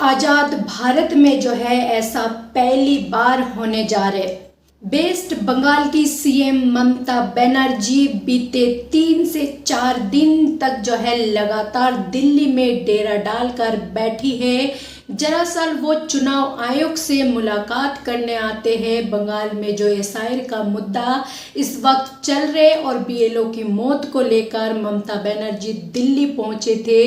आजाद भारत में जो है ऐसा पहली बार होने जा रहे। वेस्ट बंगाल की सीएम ममता बनर्जी बीते 3 से 4 दिन तक जो है लगातार दिल्ली में डेरा डालकर बैठी है। दरअसल वो चुनाव आयोग से मुलाकात करने आते हैं। बंगाल में जो एसआईआर का मुद्दा इस वक्त चल रहे और बीएलओ की मौत को लेकर ममता बनर्जी दिल्ली पहुंचे थे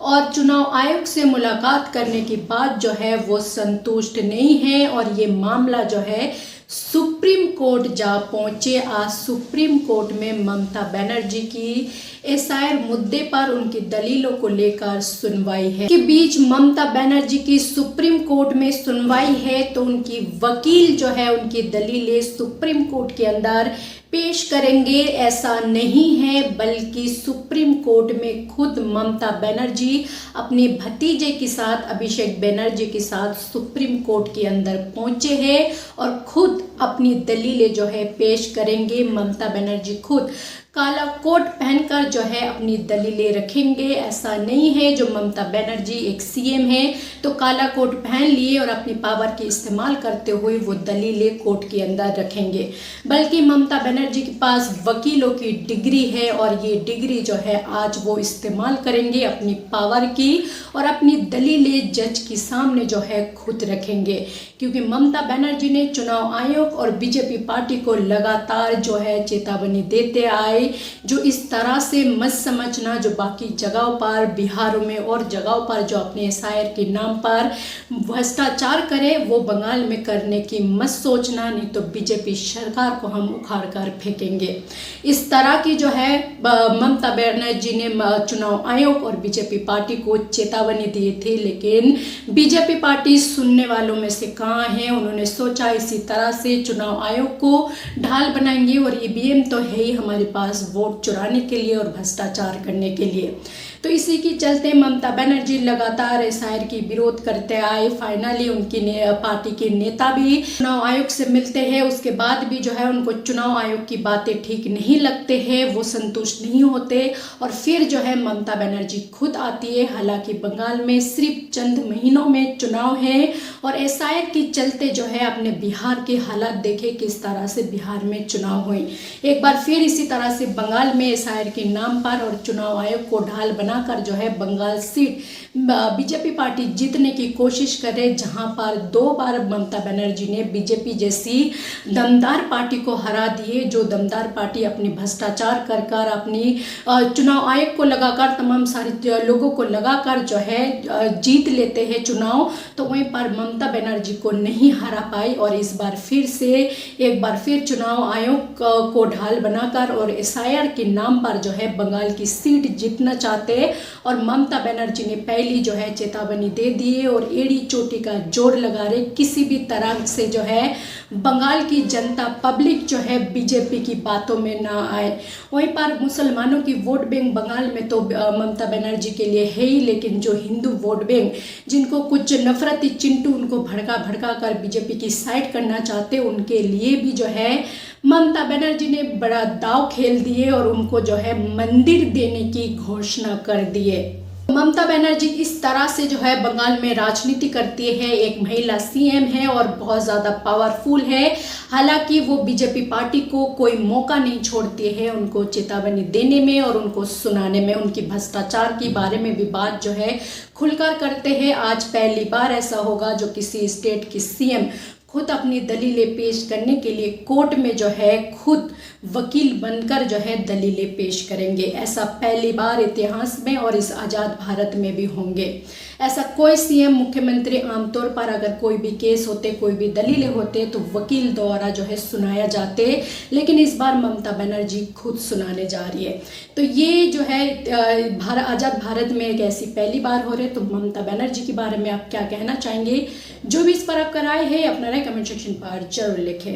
और चुनाव आयोग से मुलाकात करने के बाद जो है वो संतुष्ट नहीं है और ये मामला जो है सुप्रीम कोर्ट जा पहुंचे। आज सुप्रीम कोर्ट में ममता बनर्जी की एसआईआर मुद्दे पर उनकी दलीलों को लेकर सुनवाई है। के बीच ममता बनर्जी की सुप्रीम कोर्ट में सुनवाई है तो उनकी वकील जो है उनकी दलीलें सुप्रीम कोर्ट के अंदर पेश करेंगे। ऐसा नहीं है बल्कि सुप्रीम कोर्ट में खुद ममता बनर्जी अपने भतीजे के साथ अभिषेक बनर्जी के साथ सुप्रीम कोर्ट के अंदर पहुंचे हैं और खुद अपनी दलीलें जो है पेश करेंगे। ममता बनर्जी खुद काला कोट पहनकर जो है अपनी दलीलें रखेंगे। ऐसा नहीं है जो ममता बनर्जी एक सीएम है तो काला कोट पहन लिए और अपनी पावर की इस्तेमाल करते हुए वो दलीलें कोर्ट के अंदर रखेंगे, बल्कि ममता बनर्जी के पास वकीलों की डिग्री है और ये डिग्री जो है आज वो इस्तेमाल करेंगे अपनी पावर की और अपनी दलीलें जज के सामने जो है खुद रखेंगे। क्योंकि ममता बनर्जी ने चुनाव आयोग और बीजेपी पार्टी को लगातार जो है चेतावनी देते आए जो इस तरह से मत समझना जो बाकी जगहों पर बिहारों में और जगहों पर जो अपने एसआईआर के नाम पर भ्रष्टाचार करे वो बंगाल में करने की मत सोचना, नहीं तो बीजेपी सरकार को हम उखाड़ कर फेंकेंगे। इस तरह की जो है ममता बनर्जी ने चुनाव आयोग और बीजेपी पार्टी को चेतावनी दी थी, लेकिन बीजेपी पार्टी सुनने वालों में से कहाँ है। उन्होंने सोचा इसी तरह से चुनाव आयोग को ढाल बनाएंगे और ईवीएम तो है ही हमारे पास वोट चुराने के लिए और भ्रष्टाचार करने के लिए। तो इसी के चलते ममता बनर्जी लगातार एसआईआर की विरोध करते आए। फाइनली उनकी पार्टी के नेता भी चुनाव आयोग से मिलते हैं, उसके बाद भी जो है उनको चुनाव आयोग की बातें ठीक नहीं लगते हैं, वो संतुष्ट नहीं होते और फिर जो है ममता बनर्जी खुद आती है। हालांकि बंगाल में सिर्फ चंद महीनों में चुनाव है और एसआईआर के चलते जो है अपने बिहार के हालात देखे किस तरह से बिहार में चुनाव हुए। एक बार फिर इसी तरह से बंगाल में एसआईआर के नाम पर और चुनाव आयोग को ढाल बनाकर जो है बंगाल सीट बीजेपी पार्टी जीतने की कोशिश करे, जहां पर 2 बार ममता बनर्जी ने बीजेपी जैसी दमदार पार्टी को हरा दिए। जो दमदार पार्टी अपनी भ्रष्टाचार कर कर अपनी चुनाव आयोग को लगाकर तमाम सारे लोगों को लगाकर जो है जीत लेते हैं चुनाव, तो वहीं पर ममता बनर्जी को नहीं हरा पाई और इस बार फिर से एक बार फिर चुनाव आयोग को ढाल बनाकर और एसआईआर के नाम पर जो है बंगाल की सीट जीतना चाहते हैं और ममता बनर्जी ने पहली जो है चेतावनी दे दी है और एड़ी चोटी का जोर लगा रहे किसी भी तरह से जो है बंगाल की जनता पब्लिक जो है बीजेपी की बातों में ना आए। वहीं पर मुसलमानों की वोट बैंक बंगाल में तो ममता बनर्जी के लिए है ही, लेकिन जो हिंदू वोट बैंक जिनको कुछ नफरती चिंटू उनको भड़का कर बीजेपी की साइड करना चाहते उनके लिए भी जो है ममता बनर्जी ने बड़ा दाव खेल दिए और उनको जो है मंदिर देने की घोषणा कर दिए। ममता बनर्जी इस तरह से जो है बंगाल में राजनीति करती है, एक महिला सीएम है और बहुत ज़्यादा पावरफुल है। हालांकि वो बीजेपी पार्टी को कोई मौका नहीं छोड़ती है उनको चेतावनी देने में और उनको सुनाने में। उनकी भ्रष्टाचार के बारे में भी बात जो है खुलकर करते हैं। आज पहली बार ऐसा होगा जो किसी स्टेट की सीएम खुद अपनी दलीलें पेश करने के लिए कोर्ट में जो है खुद वकील बनकर जो है दलीलें पेश करेंगे। ऐसा पहली बार इतिहास में और इस आज़ाद भारत में भी होंगे। ऐसा कोई सीएम मुख्यमंत्री आमतौर पर अगर कोई भी केस होते कोई भी दलीलें होते तो वकील द्वारा जो है सुनाया जाते, लेकिन इस बार ममता बनर्जी खुद सुनाने जा रही है। तो ये जो है आज़ाद भारत में एक ऐसी पहली बार हो रही है। तो ममता बनर्जी के बारे में आप क्या कहना चाहेंगे? जो भी इस पर आपका राय है अपना राय कमेंट सेक्शन पर जरूर लिखें।